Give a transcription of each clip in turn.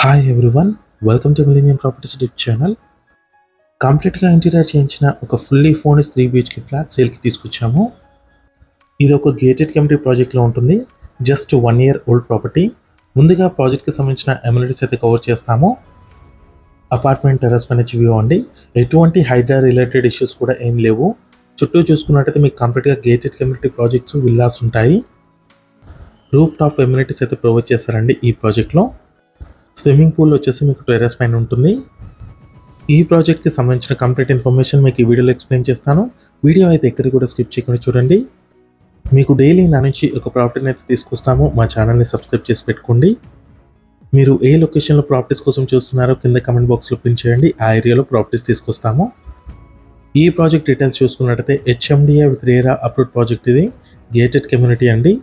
Hi everyone, welcome to millennium properties YouTube channel. కంప్లీట్గా interior చేయించిన ఒక ఫుల్లీ ఫర్నిష్డ్ 3 BHK ఫ్లాట్ సేల్కి తీసుకొచ్చాము. ఇది ఒక గేటెడ్ కమ్యూనిటీ ప్రాజెక్ట్లో ఉంటుంది. Just 1 year old property. ముందుగా ప్రాజెక్ట్కి సంబంధించిన అమ్యూనిటీస్ అయితే కవర్ చేస్తాము. అపార్ట్మెంట్ టెర్రస్ పై నుంచి వ్యూ అండి. ఎటువంటి హైడ్రా రిలేటెడ్ ఇష్యూస్ కూడా ఏం లేవు. చుట్టూ చూసుకున్నట్టయితే మీకు కంప్లీట్గా గేటెడ్ కమ్యూనిటీ ప్రాజెక్ట్స్ విల్లాస్ ఉంటాయి. రూఫ్ టాప్ అమ్యూనిటీస్ అయితే ప్రొవైడ్ చేస్తారండి ఈ ప్రాజెక్ట్లో. స్విమ్మింగ్ పూల్ వచ్చేసి మీకు టెర్రస్ పైన ఉంటుంది. ఈ ప్రాజెక్ట్కి సంబంధించిన కంప్లీట్ ఇన్ఫర్మేషన్ మీకు ఈ వీడియోలో ఎక్స్ప్లెయిన్ చేస్తాను. వీడియో అయితే ఎక్కడికి కూడా స్కిప్ చేయకుండా చూడండి. మీకు డైలీ నా నుంచి ఒక ప్రాపర్టీని అయితే తీసుకొస్తాము. మా ఛానల్ని సబ్స్క్రైబ్ చేసి పెట్టుకోండి. మీరు ఏ లొకేషన్లో ప్రాపర్టీస్ కోసం చూస్తున్నారో కింద కమెంట్ బాక్స్లో పిన్ చేయండి. ఆ ఏరియాలో ప్రాపర్టీస్ తీసుకొస్తాము. ఈ ప్రాజెక్ట్ డీటెయిల్స్ చూసుకున్నట్టయితే HMDA with RERA approved project. ఇది గేటెడ్ కమ్యూనిటీ అండి.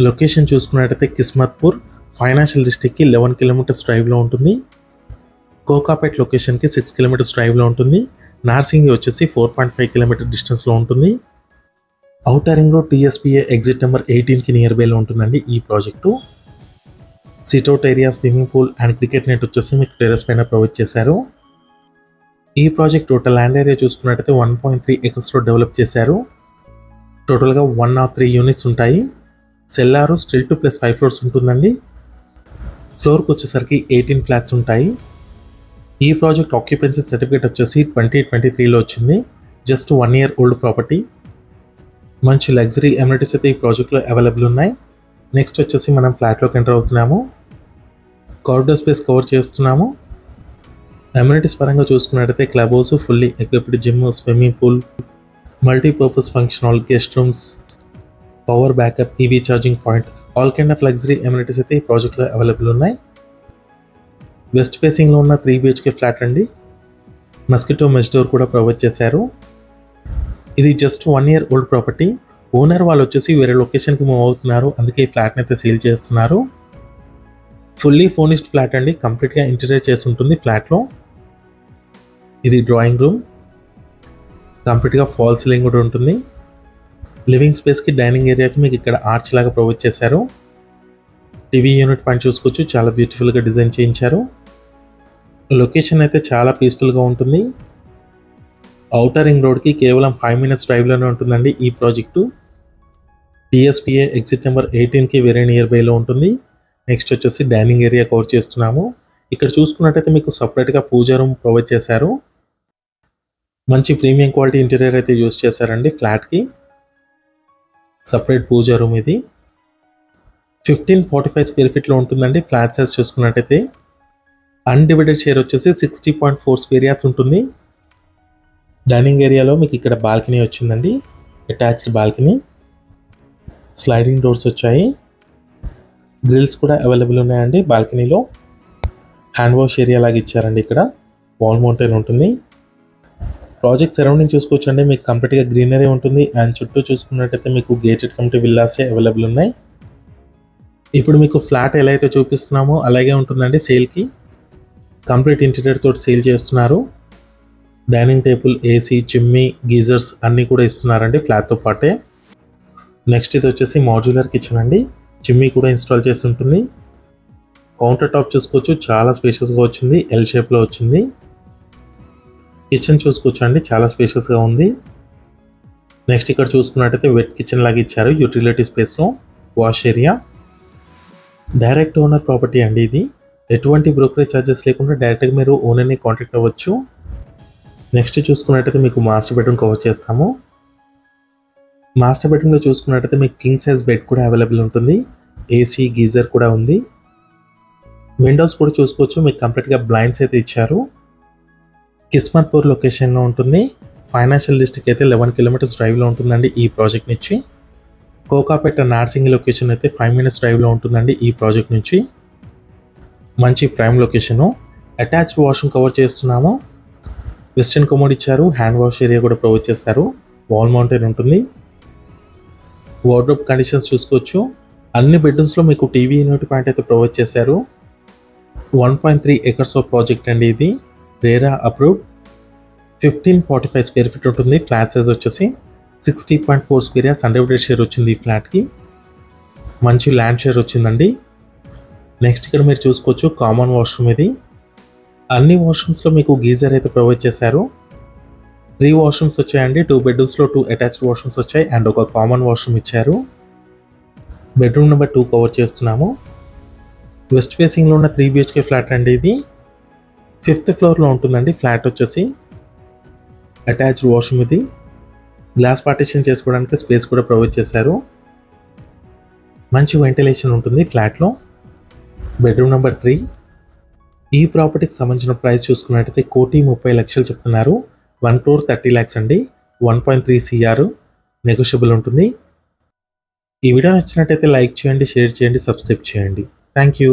లొకేషన్ చూసుకున్నట్టయితే కిస్మత్పూర్ ఫైనాన్షియల్ డిస్ట్రిక్ట్కి 11 kilometers డ్రైవ్లో ఉంటుంది. కోకాపేట్ లొకేషన్కి 6 kilometers డ్రైవ్లో ఉంటుంది. నార్సింగి వచ్చేసి 4.5 kilometer డిస్టెన్స్లో ఉంటుంది. Outer ring road TSPA exit number 18కి నియర్ బైలో ఉంటుందండి ఈ project. Sit out area, swimming pool and cricket net వచ్చేసి మీకు టెర్రస్ పైన ప్రొవైడ్ చేశారు. ఈ ప్రాజెక్ట్ టోటల్ ల్యాండ్ ఏరియా చూసుకున్నట్టయితే 1.3 acres డెవలప్ చేశారు. టోటల్గా 103 units ఉంటాయి. Cellar still to plus 5 floors ఉంటుందండి. ఫ్లోర్కి వచ్చేసరికి 18 flats ఉంటాయి. ఈ ప్రాజెక్ట్ ఆక్యుపెన్సీ సర్టిఫికేట్ వచ్చేసి 2023లో వచ్చింది. Just 1 year old property. మంచి లగ్జరీ అమ్యూనిటీస్ అయితే ఈ ప్రాజెక్ట్లో అవైలబుల్ ఉన్నాయి. నెక్స్ట్ వచ్చేసి మనం ఫ్లాట్లోకి ఎంటర్ అవుతున్నాము. కారిడార్ స్పేస్ కవర్ చేస్తున్నాము. అమ్యూనిటీస్ పరంగా చూసుకున్నట్టయితే club house, fully equipped gym, swimming pool, multipurpose function hall, guest rooms, power backup, EV charging point, all kind of luxury amenities అయితే ఈ ప్రాజెక్ట్లో అవైలబుల్ ఉన్నాయి. వెస్ట్ ఫేసింగ్లో ఉన్న 3 BHK ఫ్లాట్ అండి. మస్కిటో మెష్ డోర్ కూడా ప్రొవైడ్ చేశారు. ఇది just 1 year old property. Owner వాళ్ళు వచ్చేసి వేరే లొకేషన్కి మూవ్ అవుతున్నారు, అందుకే ఈ ఫ్లాట్ని అయితే సేల్ చేస్తున్నారు. ఫుల్లీ ఫర్నిష్డ్ ఫ్లాట్ అండి. కంప్లీట్గా ఇంటీరియర్ చేసి ఉంటుంది ఫ్లాట్లో. ఇది డ్రాయింగ్ రూమ్. కంప్లీట్గా ఫాల్ సీలింగ్ కూడా ఉంటుంది. లివింగ్ స్పేస్కి, డైనింగ్ ఏరియాకి మీకు ఇక్కడ ఆర్చ్ లాగా ప్రొవైడ్ చేశారు. టీవీ యూనిట్ పాయింట్ చూసుకోవచ్చు, చాలా బ్యూటిఫుల్గా డిజైన్ చేయించారు. లొకేషన్ అయితే చాలా పీస్ఫుల్గా ఉంటుంది. ఔటర్ రింగ్ రోడ్కి కేవలం 5 minutes డ్రైవ్లోనే ఉంటుందండి ఈ ప్రాజెక్టు. TSPA ఎగ్జిట్ నెంబర్ 18కి వెరీ నియర్ బైలో ఉంటుంది. నెక్స్ట్ వచ్చేసి డైనింగ్ ఏరియా కవర్ చేస్తున్నాము. ఇక్కడ చూసుకున్నట్టయితే మీకు సపరేట్గా పూజా రూమ్ ప్రొవైడ్ చేశారు. మంచి ప్రీమియం క్వాలిటీ ఇంటీరియర్ అయితే యూజ్ చేశారండి ఫ్లాట్కి. సపరేట్ పూజా రూమ్ ఇది. 1545 square feetలో ఉంటుందండి. ఫ్లాట్ సైజ్ చూసుకున్నట్టయితే అన్డివైడెడ్ షేర్ వచ్చేసి 60.4 square yards ఉంటుంది. డైనింగ్ ఏరియాలో మీకు ఇక్కడ బాల్కనీ వచ్చిందండి. అటాచ్డ్ బాల్కనీ, స్లైడింగ్ డోర్స్ వచ్చాయి. గ్రిల్స్ కూడా అవైలబుల్ ఉన్నాయండి బాల్కనీలో. హ్యాండ్ వాష్ ఏరియా లాగా ఇచ్చారండి. ఇక్కడ వాల్ మౌంటైన్ ఉంటుంది. ప్రాజెక్ట్ సరౌండింగ్ చూసుకోవచ్చండి. మీకు కంప్లీట్గా గ్రీనరీ ఉంటుంది. అండ్ చుట్టూ చూసుకున్నట్టయితే మీకు గేటెడ్ కమ్యూనిటీ విల్లాసే అవైలబుల్ ఉన్నాయి. ఇప్పుడు మీకు ఫ్లాట్ ఎలా అయితే చూపిస్తున్నామో అలాగే ఉంటుందండి సేల్కి. కంప్లీట్ ఇంటీరియర్ తోటి సేల్ చేస్తున్నారు. Dining table, AC, chimney, geysers అన్నీ కూడా ఇస్తున్నారండి ఫ్లాట్తో పాటే. నెక్స్ట్ ఇది వచ్చేసి మాడ్యులర్ కిచెన్ అండి. చిమ్నీ కూడా ఇన్స్టాల్ చేసి ఉంటుంది. కౌంటర్ టాప్ చూసుకోవచ్చు, చాలా స్పేషియస్గా వచ్చింది. L షేప్లో వచ్చింది. కిచెన్ చూసుకోవచ్చు అండి, చాలా స్పేషియస్గా ఉంది. నెక్స్ట్ ఇక్కడ చూసుకున్నట్టయితే వెట్ కిచెన్ లాగా ఇచ్చారు. యూటిలిటీ స్పేస్లో wash area. Direct owner property అండి ఇది. ఎటువంటి బ్రోకరేజ్ ఛార్జెస్ లేకుండా డైరెక్ట్గా మీరు ఓనర్ని కాంటాక్ట్ అవ్వచ్చు. నెక్స్ట్ చూసుకున్నట్టయితే మీకు మాస్టర్ బెడ్రూమ్ కవర్ చేస్తాము. మాస్టర్ బెడ్రూమ్లో చూసుకున్నట్టయితే మీకు కింగ్ సైజ్ బెడ్ కూడా అవైలబుల్ ఉంటుంది. AC, గీజర్ కూడా ఉంది. విండోస్ కూడా చూసుకోవచ్చు. మీకు కంప్లీట్గా బ్లైండ్స్ అయితే ఇచ్చారు. కిస్మత్పూర్ లొకేషన్లో ఉంటుంది. ఫైనాన్షియల్ డిస్ట్రిక్ట్ అయితే 11 kilometers డ్రైవ్లో ఉంటుందండి ఈ ప్రాజెక్ట్ నుంచి. కోకాపేట నార్సింగి లొకేషన్ అయితే 5 minutes డ్రైవ్లో ఉంటుందండి ఈ ప్రాజెక్ట్ నుంచి. మంచి prime location. Attached washroom cover చేస్తున్నాము. వెస్టర్న్ కమోడ్ ఇచ్చారు. హ్యాండ్ వాష్ ఏరియా కూడా ప్రొవైడ్ చేశారు. వాల్ మౌంటైన్ ఉంటుంది. వార్డ్రోబ్ కండిషన్స్ చూసుకోవచ్చు. అన్ని బెడ్రూమ్స్లో మీకు టీవీ యూనిట్ పాయింట్ అయితే ప్రొవైడ్ చేశారు. 1.3 acres ఆఫ్ ప్రాజెక్ట్ అండి ఇది. RERA approved. 1545 square feet ఉంటుంది. ఫ్లాట్ సైజ్ వచ్చేసి 60.4 square yards అన్డివైడెడ్ షేర్ వచ్చింది ఈ ఫ్లాట్కి. మంచి ల్యాండ్ షేర్ వచ్చిందండి. నెక్స్ట్ ఇక్కడ మీరు చూసుకోవచ్చు కామన్ వాష్రూమ్ ఇది. అన్ని వాష్రూమ్స్లో మీకు గీజర్ అయితే ప్రొవైడ్ చేశారు. 3 వాష్రూమ్స్ వచ్చాయండి. 2 బెడ్రూమ్స్లో 2 అటాచ్డ్ వాష్రూమ్స్ వచ్చాయి అండ్ ఒక కామన్ వాష్రూమ్ ఇచ్చారు. బెడ్రూమ్ నెంబర్ 2 కవర్ చేస్తున్నాము. వెస్ట్ ఫేసింగ్లో ఉన్న 3 BHK ఫ్లాట్ అండి ఇది. 5th ఫ్లోర్లో ఉంటుందండి ఫ్లాట్ వచ్చేసి. అటాచ్డ్ వాష్రూమ్ ఇది. గ్లాస్ పార్టిషన్ చేసుకోవడానికి స్పేస్ కూడా ప్రొవైడ్ చేశారు. మంచి వెంటిలేషన్ ఉంటుంది ఫ్లాట్లో. Bedroom number 3. ఈ ప్రాపర్టీకి సంబంధించిన ప్రైస్ చూసుకున్నట్టయితే 1,30,00,000 చెప్తున్నారు. 1,30,00,000 అండి. 1.3 CR నెగోషియబుల్ ఉంటుంది. ఈ వీడియో నచ్చినట్టయితే లైక్ చేయండి, షేర్ చేయండి, సబ్స్క్రైబ్ చేయండి. Thank you.